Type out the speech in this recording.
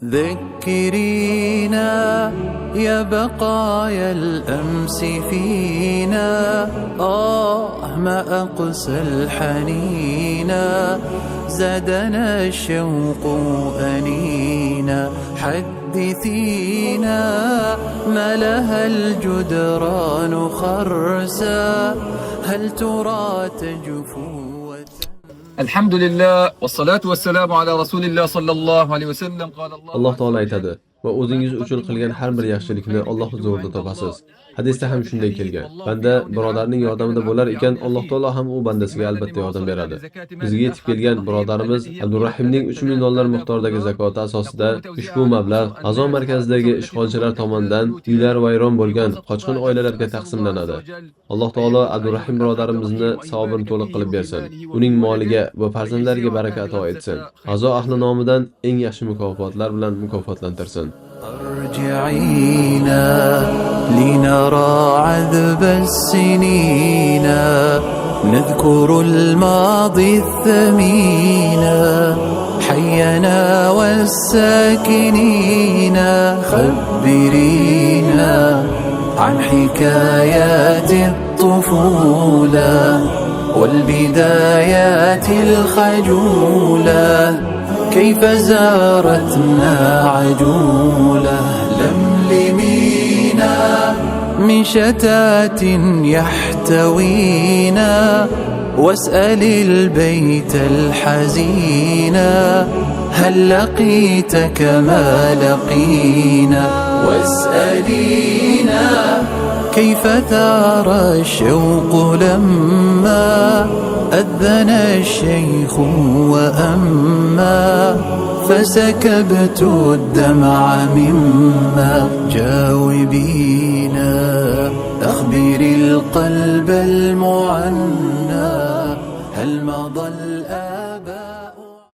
ذكرينا يا بقايا الأمس فينا، ما أقسى الحنينا، زادنا الشوق أنينا. حدثينا ما لها الجدران خرسا، هل ترى تجفو؟ الحمد لله والصلاة والسلام على رسول الله صلى الله عليه وسلم. قال Alloh taolo aytadi: "Va o'zingiz uchun qilgan har bir yaxshilikni Alloh huzurida topasiz." Hadisda ham shunday kelgan. Banda birodarining yordamida bo'lar ekan, Alloh taolo ham u bandasiga albatta yordam beradi. Bizga yetib kelgan birodarimiz Abdurrahimning 3000 dollar miqdoridagi zakoti asosida ushbu mablag' G'azo markazidagi ishg'olchilar tomonidan uylari vayron bo'lgan qochqin oilalarga taqsimlanadi. Alloh taolo Abdurrahim birodarimizni savobini to'liq qilib bersin. Uning moliga va farzandlariga baraka ato etsin. G'azo ahli nomidan eng yaxshi mukofotlar bilan mukofotlantirsin. ارجعينا لنرى عذب السنين، نذكر الماضي الثمين، حينا والساكنين. خبرينا عن حكايات الطفولة والبدايات الخجولة، كيف زارتنا عجولة. لملمينا من شتات يحتوينا، واسأل البيت الحزينا، هل لقيت كما لقينا. واسألينا كيف ثار الشوق لما أذن الشيخ وأما، فسكبت الدمع مما. جاوبينا أخبري القلب المعنى، هل مضى الآن